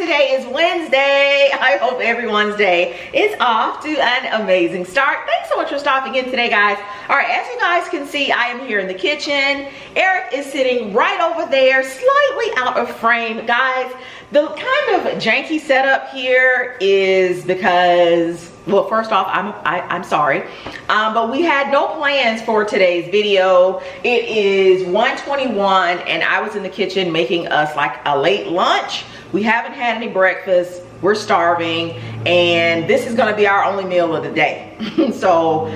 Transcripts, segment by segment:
Today is Wednesday. I hope everyone's day is off to an amazing start. Thanks so much for stopping in today, guys. All right, as you guys can see, I am here in the kitchen. Eric is sitting right over there, slightly out of frame. Guys, the kind of janky setup here is because, well, first off, I'm sorry, but we had no plans for today's video. It is 1:21 and I was in the kitchen making us like a late lunch. We haven't had any breakfast, we're starving, and this is gonna be our only meal of the day. So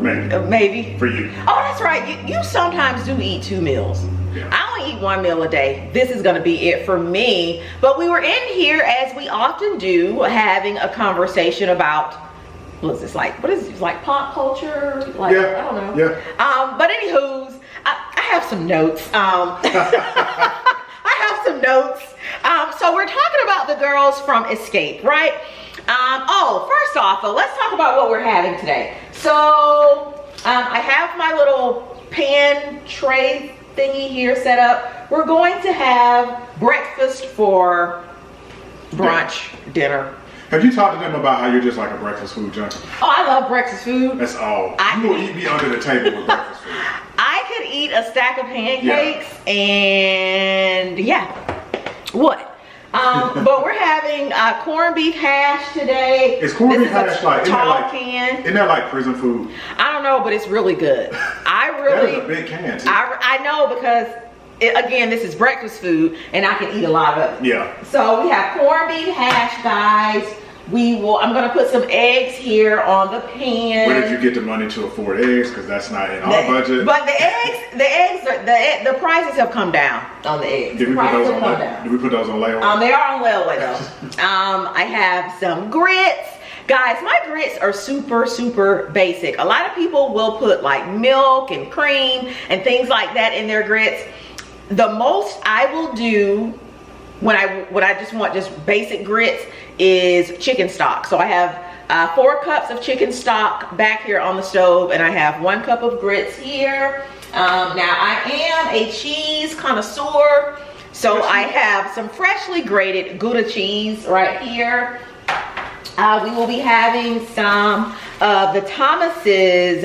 maybe for you. Oh, that's right, you sometimes do eat 2 meals. Yeah. I only eat 1 meal a day. This is gonna be it for me. But we were in here, as we often do, having a conversation about, what is this, like pop culture? Like, yeah. I don't know. Yeah. But anywho's, I have some notes. I have some notes. So we're talking about the girls from Escape, right? Oh, first off, let's talk about what we're having today. So I have my little pan tray thingy here set up. We're going to have breakfast for brunch, dinner. Have you talked to them about how you're just like a breakfast food junkie? Oh, I love breakfast food. That's all. You will eat me under the table with breakfast food. I could eat a stack of pancakes and yeah, what? But we're having corned beef hash today. Is corned beef hash like, isn't that like prison food? I don't know, but it's really good. That is a big can too. I know, because again, this is breakfast food and I can eat a lot of it. Yeah. So we have corned beef hash, guys. I'm gonna put some eggs here on the pan. Where did you get the money to afford eggs? Because that's not in our budget. But the prices have come down on the eggs. Did we put those on layaway? They are on layaway though. I have some grits. Guys, my grits are super basic. A lot of people will put like milk and cream and things like that in their grits. The most I will do when I just want basic grits is chicken stock. So I have 4 cups of chicken stock back here on the stove, and I have 1 cup of grits here. Now I am a cheese connoisseur, so I have some freshly grated Gouda cheese right here. We will be having some of the Thomas's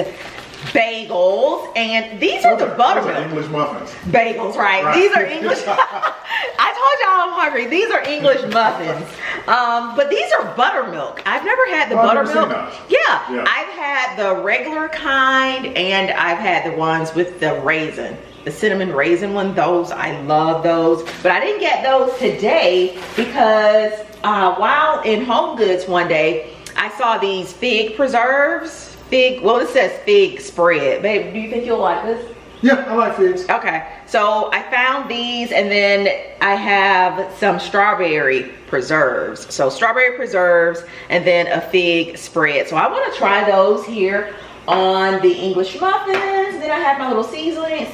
bagels, and these are the buttermilk. English muffins. Bagels, right? These are English. I told y'all I'm hungry. These are English muffins. But these are buttermilk. I've never had the buttermilk. Yeah, I've had the regular kind, and I've had the ones with the raisin. The cinnamon raisin one, those, I love those. But I didn't get those today because while in Home Goods one day, I saw these fig preserves. Well, it says fig spread. Babe, do you think you'll like this? Yeah, I like figs. Okay, so I found these, and then I have some strawberry preserves. So strawberry preserves and then a fig spread. So I want to try those here on the English muffins. Then I have my little seasonings,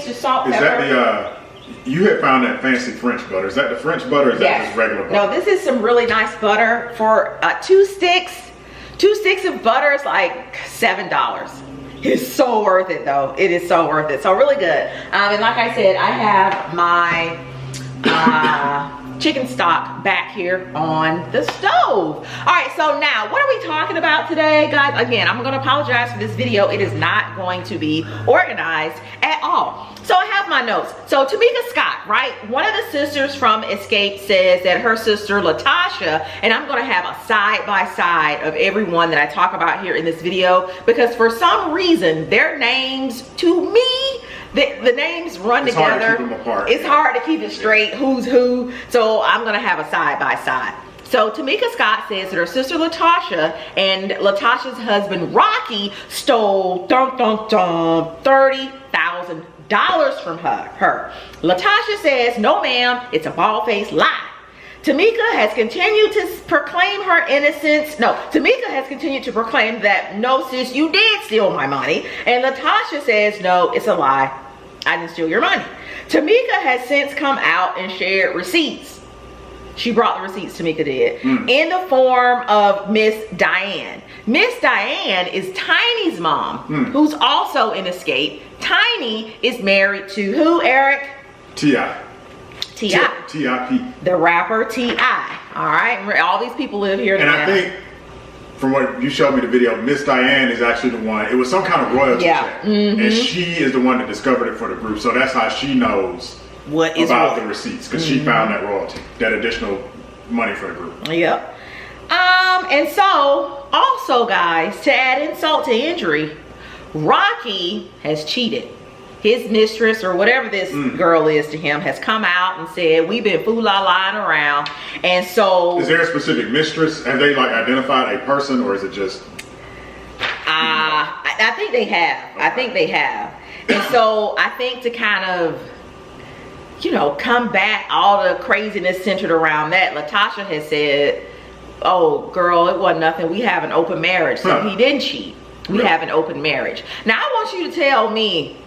just salt, pepper. Is that you had found that fancy French butter. Is that the French butter, or is that just regular butter? No, this is some really nice butter. For 2 sticks. 2 sticks of butter is like $7. It's so worth it though. It is so worth it. So really good. And like I said, I have my chicken stock back here on the stove. All right, so now what are we talking about today, guys? Again, I'm gonna apologize for this video. It is not going to be organized at all. So I have my notes. So Tamika Scott, right? One of the sisters from Escape says that her sister Latasha, and I'm gonna have a side-by-side of everyone that I talk about here in this video, because for some reason, their names, to me, the names run together. Hard to keep them apart. It's hard to keep it straight, who's who. So I'm gonna have a side-by-side. So Tamika Scott says that her sister Latasha and Latasha's husband Rocky stole $30,000 from her. Latasha says, no ma'am, it's a bald-faced lie. Tamika has continued to proclaim her innocence. No, Tamika has continued to proclaim that, no sis, you did steal my money. And Latasha says, no, it's a lie. I didn't steal your money. Tamika has since come out and shared receipts. She brought the receipts, Tamika did, in the form of Miss Diane. Miss Diane is Tiny's mom, who's also in Escape. Tiny is married to who, Eric? T.I. T.I. T.I.P. The rapper T.I. All right, all these people live here. And I think, from what you showed me the video, Miss Diane is actually the one. It was some kind of royalty check, and she is the one that discovered it for the group. So that's how she knows what is about the receipts, because she found that royalty, that additional money for the group. Yep. And so also, guys, to add insult to injury, Rocky has cheated. His mistress, or whatever this girl is to him, has come out and said, we've been fool-la-lying around. And so... Is there a specific mistress? Have they, like, identified a person, or is it just... I think they have. I think they have. And so I think to kind of, you know, combat all the craziness centered around that, Latasha has said, oh, girl, it wasn't nothing. We have an open marriage. So he didn't cheat. We have an open marriage. Now, I want you to tell me,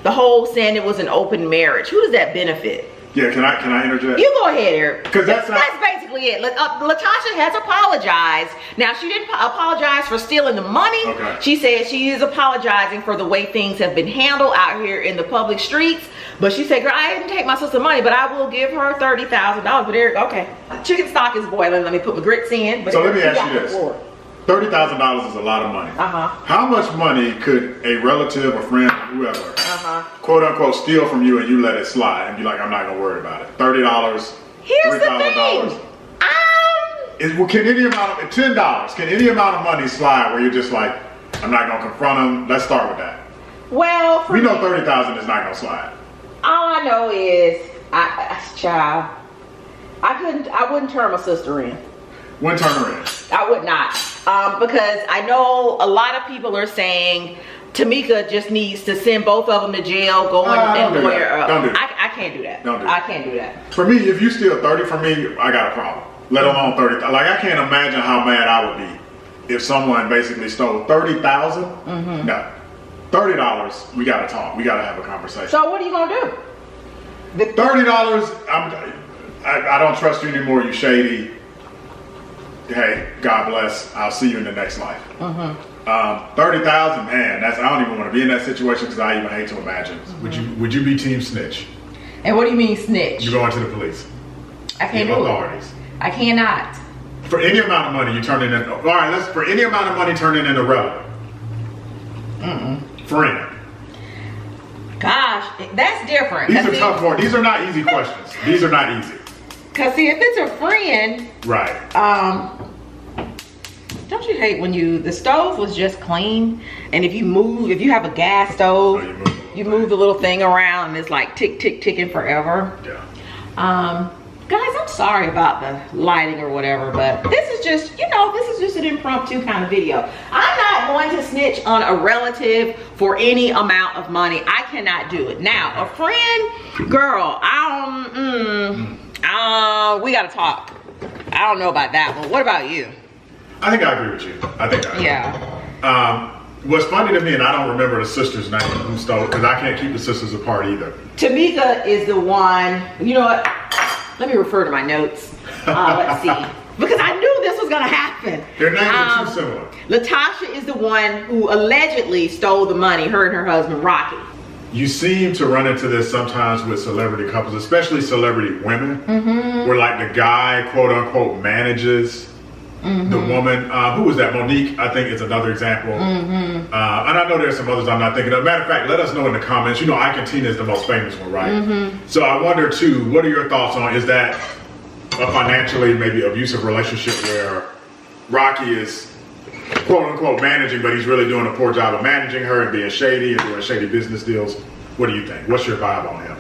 the whole saying it was an open marriage, who does that benefit? Yeah, can I interject? You go ahead, Eric. Because that's basically it. Latasha has apologized. Now, she didn't apologize for stealing the money. Okay. She said she is apologizing for the way things have been handled out here in the public streets. But she said, girl, I didn't take my sister money, but I will give her $30,000. But Eric, okay, chicken stock is boiling. Let me put my grits in. But so let me ask you this. $30,000 is a lot of money. How much money could a relative or friend or whoever, quote unquote, steal from you and you let it slide and be like, I'm not gonna worry about it? $30, here's $3,000. Well, can any amount of $10? Can any amount of money slide where you're just like, I'm not gonna confront them? Let's start with that. Well, we know 30,000 is not gonna slide. All I know is, child, I wouldn't turn my sister in. Wouldn't turn her in. I would not, because I know a lot of people are saying Tamika just needs to send both of them to jail, go and lawyer up. Don't do that. I can't do that. Don't do I that. can't do that. For me, if you steal 30 from me, I got a problem. Let alone 30. Like, I can't imagine how mad I would be if someone basically stole 30,000. No, $30. We gotta talk. We gotta have a conversation. So what are you gonna do? $30. I don't trust you anymore. You shady. Hey, God bless. I'll see you in the next life. 30,000, man. I don't even want to be in that situation because I even hate to imagine. Would you be team snitch? And what do you mean snitch? You go into the police. I can't do authorities. it. I cannot. For any amount of money, you turn it in. All right, for any amount of money, turn it into relevant. Friend. Gosh, that's different. These are tough ones. These are not easy questions. These are not easy. Cause see, if it's a friend, right? Don't you hate when the stove was just clean, and if you have a gas stove, you move the little thing around, and it's like tick tick ticking forever. Yeah. Guys, I'm sorry about the lighting or whatever, but this is just, this is just an impromptu kind of video. I'm not going to snitch on a relative for any amount of money. I cannot do it. Now, a friend, girl, we gotta talk. I don't know about that one. What about you? I think I agree with you. I agree. What's funny to me, and I don't remember the sister's name who stole it, because I can't keep the sisters apart either. Tamika is the one, you know what? Let me refer to my notes. Let's see. Because I knew this was gonna happen. Their names are too similar. Latasha is the one who allegedly stole the money, her and her husband, Rocky. You seem to run into this sometimes with celebrity couples, especially celebrity women, where like the guy, quote unquote, manages the woman. Who was that? Monique, I think, is another example. And I know there's some others I'm not thinking of. Matter of fact, let us know in the comments. You know, Ike is the most famous one, right? So I wonder too, what are your thoughts on, is that a financially maybe abusive relationship where Rocky is quote unquote managing, but he's really doing a poor job of managing her and being shady and doing shady business deals? What do you think? What's your vibe on him?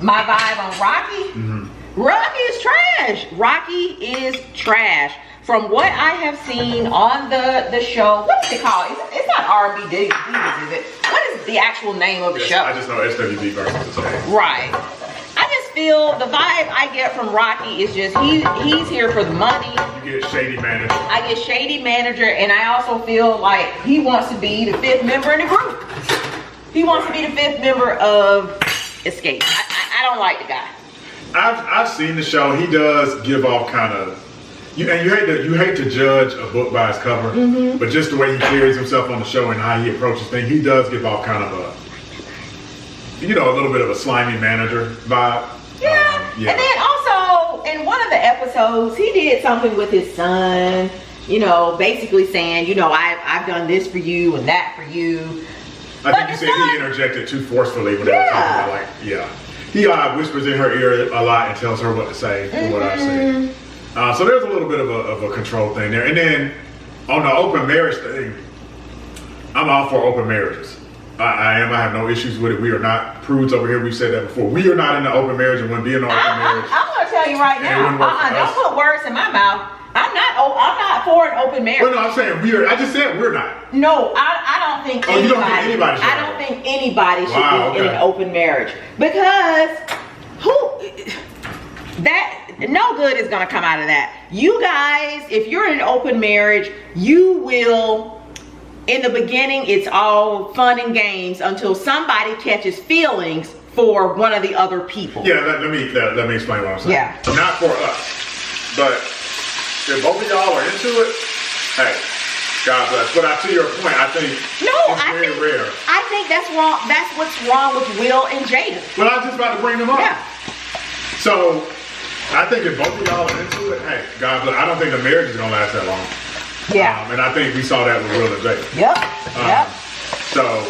My vibe on Rocky? Rocky is trash. Rocky is trash. From what I have seen on the show, what is it called? It's not R&B Divas, is it? What is the actual name of the show? I just know SWB versus the same. Right. I just feel the vibe I get from Rocky is just he's here for the money. You get shady manager. I get shady manager, and I also feel like he wants to be the fifth member in the group. He wants to be the fifth member of Escape. I don't like the guy. I've seen the show. He does give off kind of, you hate to judge a book by its cover, but just the way he carries himself on the show and how he approaches things, he does give off kind of a little bit of a slimy manager vibe. Yeah, Yeah. And then also in one of the episodes, he did something with his son, you know, basically saying, you know, I've done this for you and that for you. I think you said he interjected too forcefully when they were talking about, like, he whispers in her ear a lot and tells her what to say from what I've seen. So there's a little bit of a control thing there. And then on the open marriage thing, I'm all for open marriages. I am. I have no issues with it. We are not prudes over here. We've said that before. We are not in the open marriage and wouldn't be in the open marriage. I'm going to tell you right now. Don't put words in my mouth. I'm not for an open marriage. Well, no, I'm saying we are. I just said we're not. No, I don't think anybody. You don't think anybody should? I don't think anybody should be in an open marriage, because no good is gonna come out of that. You guys, if you're in an open marriage, you will. In the beginning, it's all fun and games until somebody catches feelings for one of the other people. Yeah, let me explain what I'm saying. Yeah. Not for us, but if both of y'all are into it, hey, God bless. But to your point, I think it's very rare. I think that's wrong. That's what's wrong with Will and Jaden. Well, I was just about to bring them up. Yeah. So I think if both of y'all are into it, hey, God bless. I don't think the marriage is gonna last that long. Yeah. And I think we saw that with Will and Jaden. Yep. So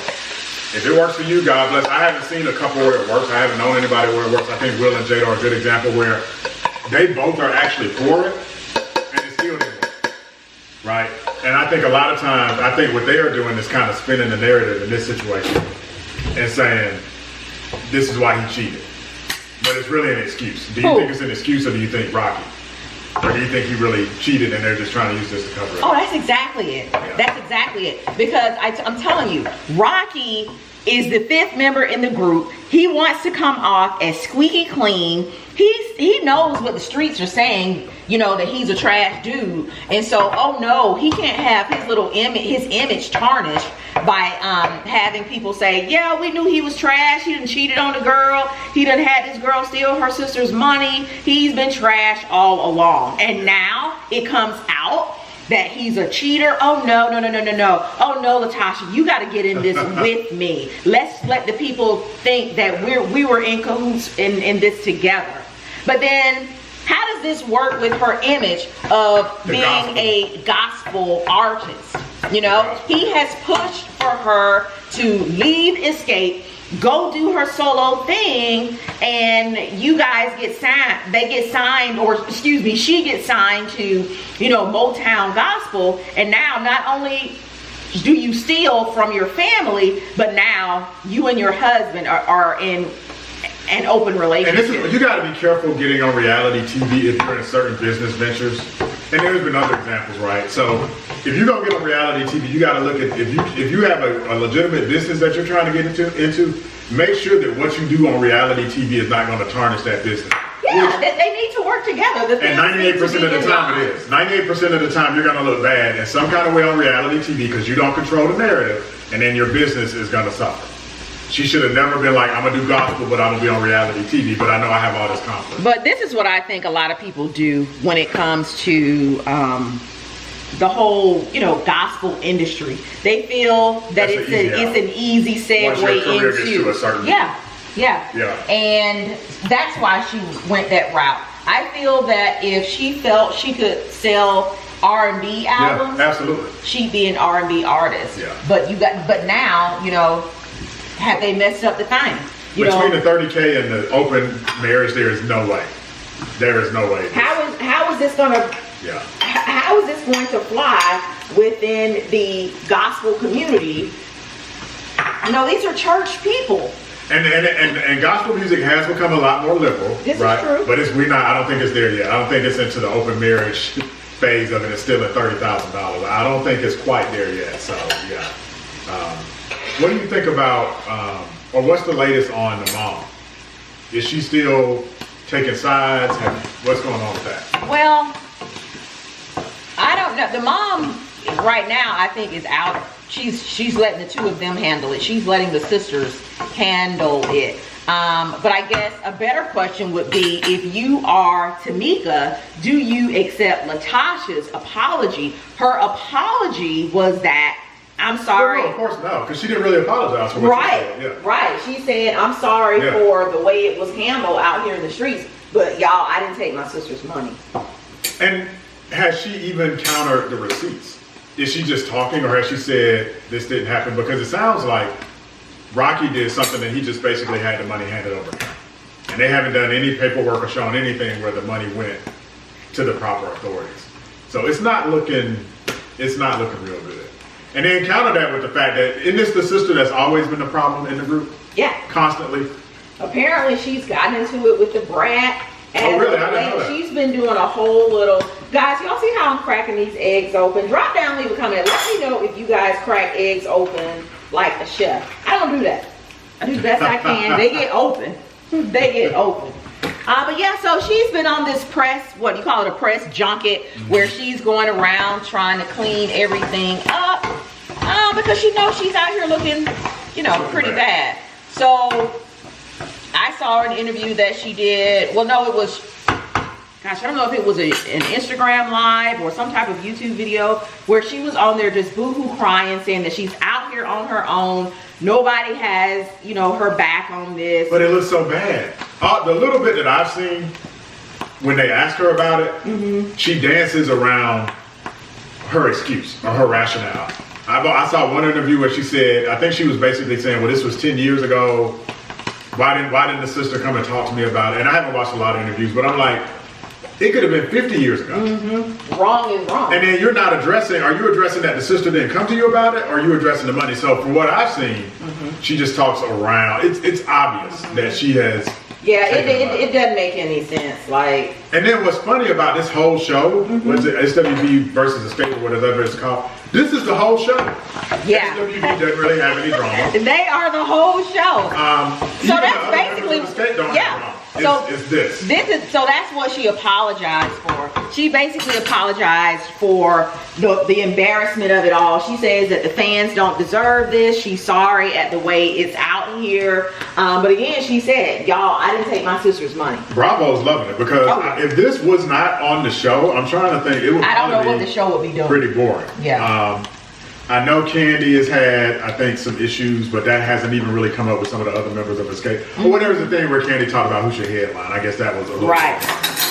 if it works for you, God bless. I haven't seen a couple where it works. I haven't known anybody where it works. I think Will and Jaden are a good example where they both are actually for it, and it still didn't work. Right? And I think a lot of times, I think what they are doing is kind of spinning the narrative in this situation and saying, this is why he cheated. But it's really an excuse. Do you think it's an excuse, or do you think Rocky? Or do you think he really cheated and they're just trying to use this to cover it? Oh, that's exactly it. Yeah. That's exactly it. Because I'm telling you, Rocky is the 5th member in the group. He wants to come off as squeaky clean. He knows what the streets are saying, you know, that he's a trash dude. And so, oh no, he can't have his little image tarnished by having people say, yeah, we knew he was trash. He done cheated on the girl. He done had this girl steal her sister's money. He's been trash all along. And now it comes out that he's a cheater. Oh no. Oh no, Latasha, you got to get in this with me. Let's let the people think that we were in cahoots in this together. But then how does this work with her image of being a gospel artist? You know, he has pushed for her to leave Escape, go do her solo thing, and you guys get signed. They get signed, or excuse me, she gets signed to, you know, Motown Gospel. And now not only do you steal from your family, but now you and your husband are in an open relationship. And you got to be careful getting on reality TV if you're in certain business ventures. And there's been other examples, right? So if you're gonna get on reality TV, you got to look at if you have a legitimate business that you're trying to get into, make sure that what you do on reality TV is not going to tarnish that business. Yeah, they need to work together. And 98% of the time it is. 98% of the time you're going to look bad in some kind of way on reality TV because you don't control the narrative, and then your business is going to suffer. She should have never been like, I'm going to do gospel, but I'm going to be on reality TV, but I know I have all this confidence. But this is what I think a lot of people do when it comes to the whole, you know, gospel industry. They feel that it's an easy segue once your career into gets to a certain yeah. And that's why she went that route. I feel that if she felt she could sell R&B albums, absolutely, she'd be an R&B artist. Yeah. But now, you know, have they messed up the time? Between the 30K and the open marriage, there is no way. There is no way. How is this gonna? Yeah. How is this going to fly within the gospel community? You know, these are church people. And gospel music has become a lot more liberal, this right? Is true. But I don't think it's there yet. I don't think it's into the open marriage phase of it. It's still at $30,000. I don't think it's quite there yet. So yeah. What do you think about, or what's the latest on the mom? Is she still taking sides? What's going on with that? Well, I don't know. The mom right now, I think, is out. She's letting the two of them handle it. She's letting the sisters handle it. But I guess a better question would be, if you are Tamika, do you accept Latasha's apology? Her apology was that, I'm sorry. Well, no, of course no, because she didn't really apologize for what she said. Yeah. Right. She said, I'm sorry for the way it was handled out here in the streets. But y'all, I didn't take my sister's money. And has she even countered the receipts? Is she just talking, or has she said this didn't happen? Because it sounds like Rocky did something and he just basically had the money handed over to him. And they haven't done any paperwork or shown anything where the money went to the proper authorities. So it's not looking real good. And then counter that with the fact that, isn't this the sister that's always been the problem in the group? Yeah. Constantly? Apparently she's gotten into it with the brat. And oh really? I didn't know that. She's been doing a whole little, guys, y'all see how I'm cracking these eggs open? Drop down, leave a comment. Let me know if you guys crack eggs open like a chef. I don't do that. I do the best I can. They get open. They get open. But yeah, so she's been on this press, what do you call it, a press junket, where she's going around trying to clean everything up because she knows she's out here looking, you know, pretty bad. So I saw an interview that she did. Well, no, it was, gosh, I don't know if it was an Instagram live or some type of YouTube video where she was on there just boohoo crying, saying that she's out here on her own. Nobody has, you know, her back on this. But it looks so bad. The little bit that I've seen, when they ask her about it, she dances around her excuse or her rationale. I saw one interview where she said, I think she was basically saying, well, this was 10 years ago. Why didn't the sister come and talk to me about it? And I haven't watched a lot of interviews, but I'm like, it could have been 50 years ago. Wrong is wrong. And then you're not addressing, are you addressing that the sister didn't come to you about it, or are you addressing the money? So from what I've seen, she just talks around. It's obvious that she has. Yeah, it doesn't make any sense. Like. And then what's funny about this whole show, what is it, SWV versus Escape or whatever it's called, this is the whole show. Yeah. SWV doesn't really have any drama. They are the whole show. So that's basically, yeah. So it's this. So that's what she apologized for. She basically apologized for the embarrassment of it all. She says that the fans don't deserve this. She's sorry at the way it's out here. But again, she said, y'all, I didn't take my sister's money. Bravo's loving it because if this was not on the show, I'm trying to think, it would I don't know what the show would be doing. Pretty boring. Yeah. I know Candy has had, I think, some issues, but that hasn't even really come up with some of the other members of Escape. But when there was a thing where Candy talked about who's your headline, I guess that was a little right.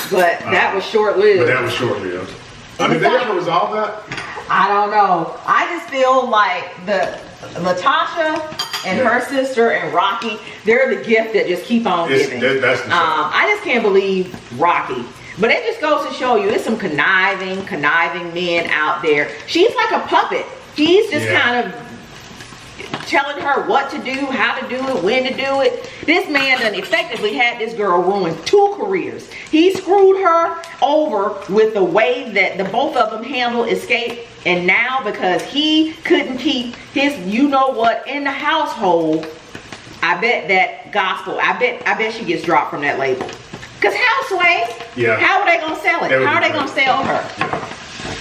But that was short-lived. But that was short-lived. I mean, did they ever resolve that? I don't know. I just feel like the Latasha and her sister and Rocky, they're the gift that just keep on giving. That's the show. I just can't believe Rocky. But it just goes to show you, there's some conniving men out there. She's like a puppet. He's just kind of telling her what to do, how to do it, when to do it. This man done effectively had this girl ruin 2 careers. He screwed her over with the way that the both of them handle Escape. And now because he couldn't keep his you-know-what in the household, I bet that gospel, I bet she gets dropped from that label. Because Housewives, how are they going to sell it? How are they going to sell her? Yeah.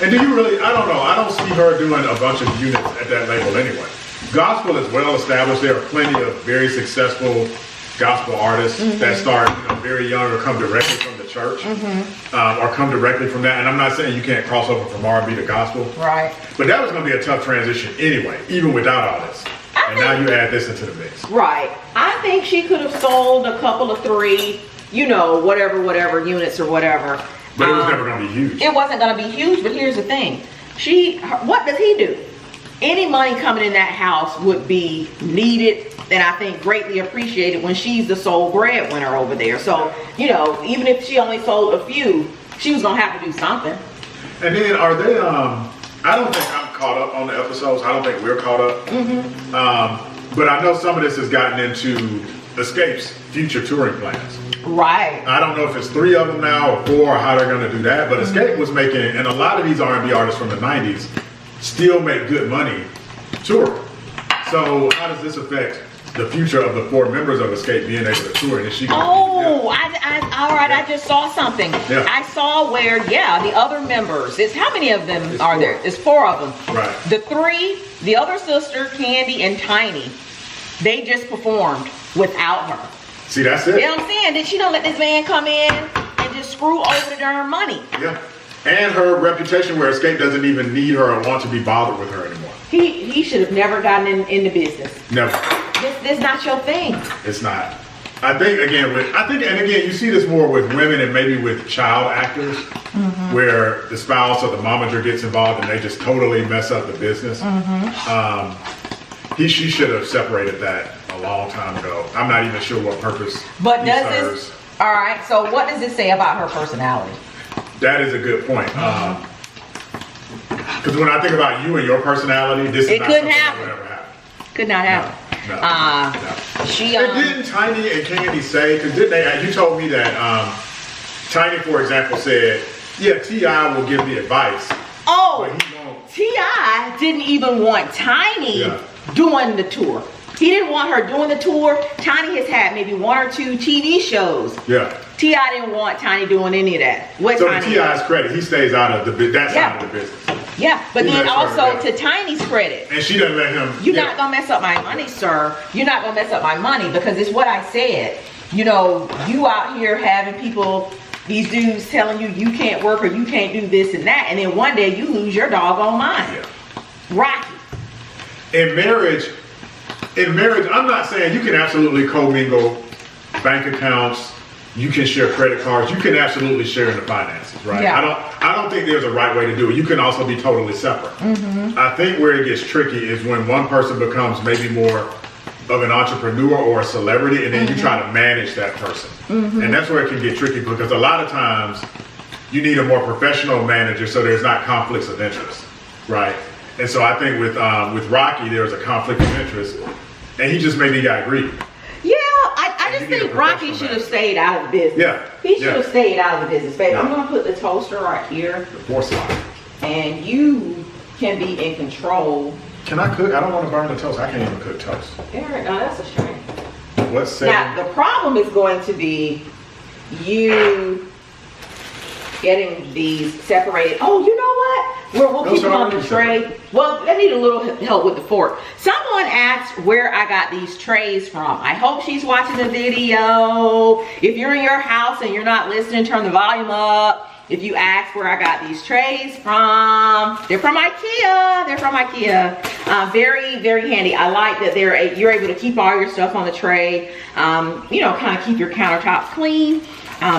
And do you really, I don't know, I don't see her doing a bunch of units at that label anyway. Gospel is well established. There are plenty of very successful gospel artists that start very young or come directly from the church or come directly from that. And I'm not saying you can't cross over from R&B to gospel. Right. But that was going to be a tough transition anyway, even without all this. And now you add this into the mix. Right. I think she could have sold a couple of 3, you know, whatever units or whatever. But it was never going to be huge. It wasn't going to be huge, but here's the thing. What does he do? Any money coming in that house would be needed and I think greatly appreciated when she's the sole breadwinner over there. So, you know, even if she only sold a few, she was going to have to do something. And then are they, I don't think I'm caught up on the episodes. I don't think we're caught up. But I know some of this has gotten into Escape's future touring plans. Right. I don't know if it's 3 of them now or 4 or how they're going to do that, but Escape was making, and a lot of these R&B artists from the 90s still make good money touring. So how does this affect the future of the 4 members of Escape being able to tour? And is she all right, I just saw something. Yeah. I saw where, the other members, how many of them are there? It's 4 of them. Right. The 3, the other sister, Candy, and Tiny, they just performed without her. See, that's it. You know what I'm saying? Did she not let this man come in and just screw over the darn money? Yeah. And her reputation where Escape doesn't even need her or want to be bothered with her anymore. He should have never gotten in the business. Never. This not your thing. It's not. I think again you see this more with women and maybe with child actors, where the spouse or the momager gets involved and they just totally mess up the business. She should have separated that a long time ago. I'm not even sure what purpose. But does this? All right. So what does it say about her personality? That is a good point. Because when I think about you and your personality, this is not something that would ever happen. Could not happen. No. And didn't Tiny and Candy say? Because didn't they? You told me that Tiny, for example, said, "Yeah, T.I. will give me advice." Oh, but he won't. T.I. didn't even want Tiny doing the tour. He didn't want her doing the tour. Tiny has had maybe 1 or 2 TV shows. Yeah. T.I. didn't want Tiny doing any of that. So to T.I.'s credit, he stays out of that side of the business. Yeah, but then also to Tiny's credit. And she doesn't let him. You're not gonna mess up my money, sir. You're not gonna mess up my money, because it's what I said. You know, you out here having people, these dudes telling you you can't work or you can't do this and that, and then one day you lose your doggone mind. Yeah. Rocky. In marriage, I'm not saying you can absolutely commingle bank accounts. You can share credit cards. You can absolutely share in the finances, right? Yeah. I don't think there's a right way to do it. You can also be totally separate. I think where it gets tricky is when one person becomes maybe more of an entrepreneur or a celebrity, and then you try to manage that person. And that's where it can get tricky, because a lot of times you need a more professional manager so there's not conflicts of interest, right? And so I think with Rocky, there was a conflict of interest, and he just maybe got greedy. Yeah, I just think Rocky should have stayed out of the business. Yeah. He should have stayed out of the business, baby. I'm gonna put the toaster right here. The porcelain. And you can be in control. Can I cook? I don't want to burn the toast. I can't even cook toast. Eric, no, that's a shame. What's saying? Now, the problem is going to be you getting these separated. Oh, you know what? We'll keep them on the tray. Well, I need a little help with the fork. Someone asked where I got these trays from. I hope she's watching the video. If you're in your house and you're not listening, turn the volume up. If you ask where I got these trays from, they're from IKEA. They're from IKEA. Very, very handy. I like that you're able to keep all your stuff on the tray. You know, kind of keep your countertops clean.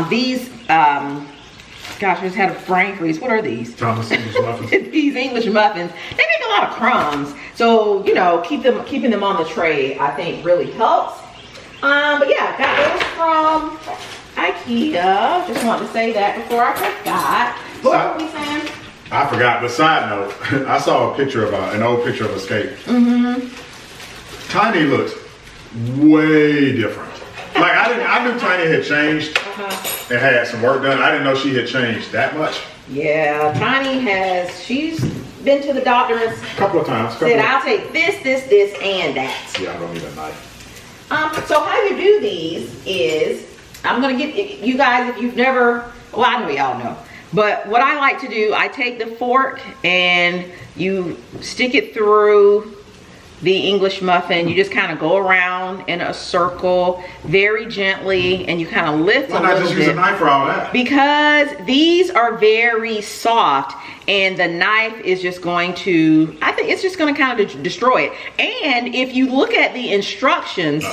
These, gosh, I just had a brain freeze. What are these? Thomas English muffins. These English muffins. They make a lot of crumbs. So, you know, keeping them on the tray, I think really helps. But yeah, got those from IKEA. Just wanted to say that before I forgot. What were we saying? I forgot, but side note, I saw a picture of an old picture of Escape. Tiny looked way different. Like I knew Tiny had changed and had some work done. I didn't know she had changed that much. Yeah, Tiny she's been to the doctor and a couple of times. Said, I'll take this, and that. Yeah, I don't need a knife. So how you do these is, I'm gonna give you guys, if you've never, well, I know y'all know, but what I like to do, I take the fork and you stick it through the English muffin. You just kind of go around in a circle very gently, and you kind of lift a little bit. Why not just use a knife for all that? Because these are very soft, and the knife is just going to, I think it's just going to kind of destroy it. And if you look at the instructions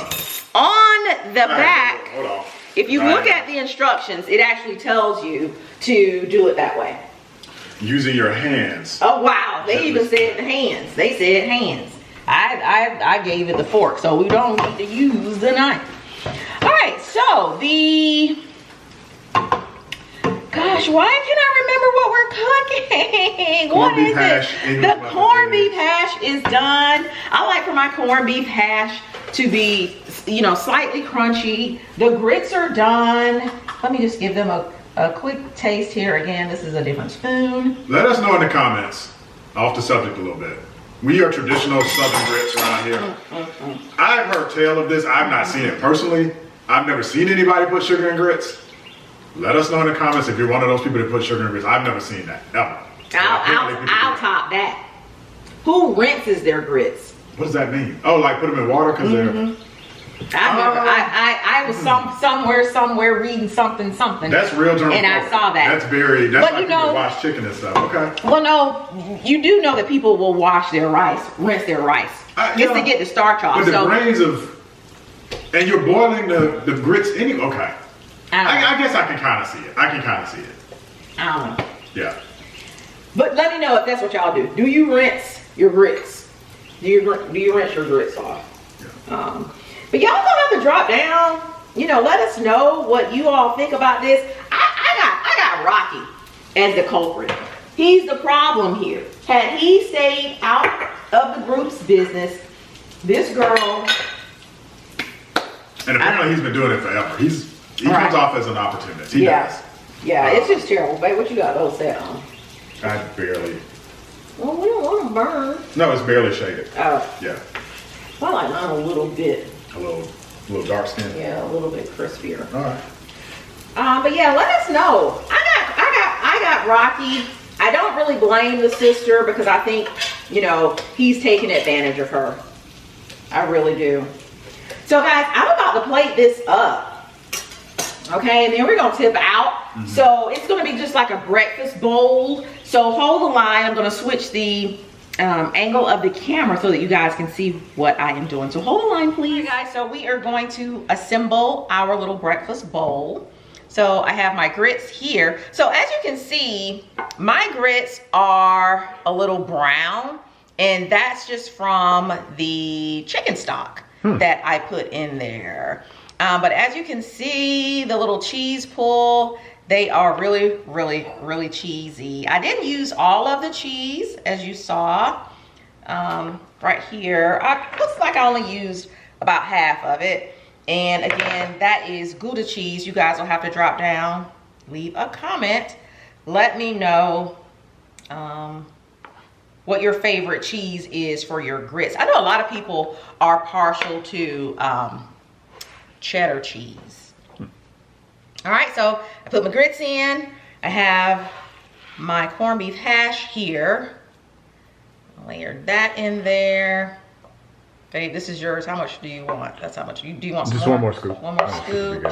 on the back, hold on. If you look at the instructions, it actually tells you to do it that way. Using your hands. Oh wow, they even said hands. They said hands. I gave it the fork, so we don't need to use the knife. All right, so gosh, why can't I remember what we're cooking? What is it? The corned beef hash is done. I like for my corned beef hash to be, you know, slightly crunchy. The grits are done. Let me just give them a quick taste here. Again, this is a different spoon. Let us know in the comments, off the subject a little bit. We are traditional Southern grits around here. I've heard tell of this. I've not seen it personally. I've never seen anybody put sugar in grits. Let us know in the comments if you're one of those people that put sugar in grits. I've never seen that, ever. I'll top that. Who rinses their grits? What does that mean? Oh, like put them in water because they're... I was somewhere reading something. That's real term. And I saw that. That's like people wash chicken and stuff. Okay. Well, no, you do know that people will wash their rice, rinse their rice, just to get the starch off. But the grains of And you're boiling the grits anyway. Okay. I guess I can kind of see it. I don't know. Yeah. But let me know if that's what y'all do. Do you rinse your grits? Do you rinse your grits off? Yeah. But y'all gonna have to drop down. You know, let us know what you all think about this. I got Rocky as the culprit. He's the problem here. Had he stayed out of the group's business, this girl. And apparently he's been doing it forever. He comes off as an opportunist. He does. Yeah, it's just terrible. Babe, what you got those set on? I barely. Well, we don't want them burned. No, it's barely shaded. Oh. Yeah. I like mine a little bit. A little dark skin. Yeah, a little bit crispier. All right. But yeah, let us know. I got Rocky. I don't really blame the sister because I think, you know, he's taking advantage of her. I really do. So guys, I'm about to plate this up. Okay, and then we're gonna tip out. So it's gonna be just like a breakfast bowl. So hold the line. I'm gonna switch the angle of the camera so that you guys can see what I am doing. So hold the line, please. Okay, guys, so we are going to assemble our little breakfast bowl. So I have my grits here. So as you can see, my grits are a little brown, and that's just from the chicken stock that I put in there. But as you can see, the little cheese pull, they are really, really, really cheesy. I didn't use all of the cheese, as you saw right here. Looks like I only used about half of it. And again, that is Gouda cheese. You guys will have to drop down, leave a comment. Let me know what your favorite cheese is for your grits. I know a lot of people are partial to cheddar cheese. All right, so I put my grits in. I have my corned beef hash here. Layered that in there. Babe, this is yours. How much do you want? That's how much. Do you want some Just more? one more scoop. One more scoop.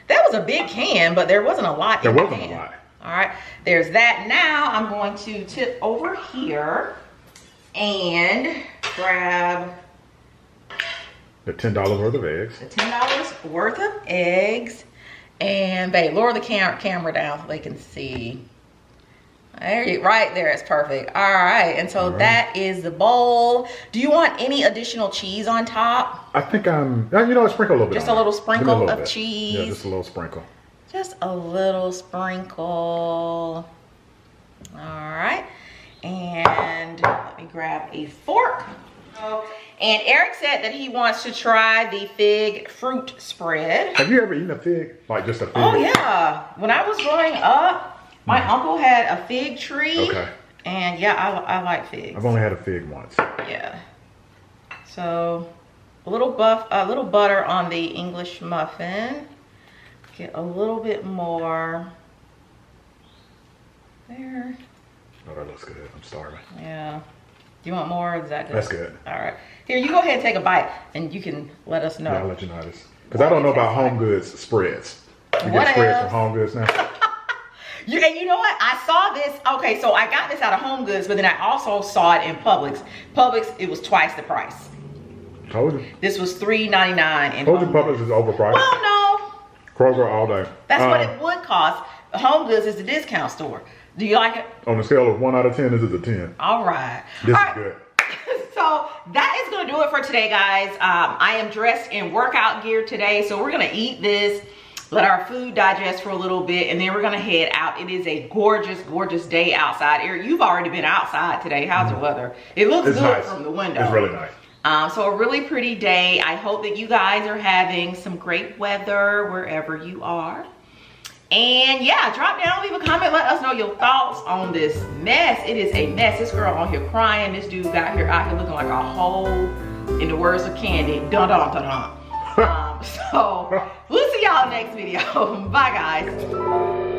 That was a big can, but there wasn't a lot in the can. There wasn't a lot. All right, there's that. Now I'm going to tip over here and grab the $10 worth of eggs. The $10 worth of eggs. And babe, lower the camera down so they can see. There you, right there, it's perfect. All right, and so that is the bowl. Do you want any additional cheese on top? I think you know, sprinkle a little bit. Just a little sprinkle of cheese. Yeah, just a little sprinkle. Just a little sprinkle. All right, and let me grab a fork. And Eric said that he wants to try the fig fruit spread. Have you ever eaten a fig? Like just a fig? Oh yeah, when I was growing up, my uncle had a fig tree. Okay. And yeah, I like figs. I've only had a fig once. Yeah. So a little butter on the English muffin. Get a little bit more there. Oh, that looks good. I'm starving. Yeah. Do you want more? Or is that good? That's good. All right. Here, you go ahead and take a bite, and you can let us know. Yeah, I'll let you know this. Because I don't know about Home Goods spreads. You get spreads from Home Goods now? And you know what? I saw this. Okay, so I got this out of Home Goods, but then I also saw it in Publix. Publix, it was twice the price. Told you. This was $3.99 in Told you Publix is overpriced. Well, no. Kroger all day. That's what it would cost. Home Goods is the discount store. Do you like it? On the scale of 1 out of 10, this is a 10. All right. This is good. So that is going to do it for today, guys. I am dressed in workout gear today, so we're going to eat this, let our food digest for a little bit, and then we're going to head out. It is a gorgeous, gorgeous day outside. Eric, you've already been outside today. How's the weather? It looks good nice. From the window. It's really nice. So a really pretty day. I hope that you guys are having some great weather wherever you are. And yeah, drop down, leave a comment, let us know your thoughts on this mess. It is a mess. This girl on here crying. This dude got here out here looking like a hole, in the words of Candy, dun dun dun dun. So we'll see y'all next video. Bye guys.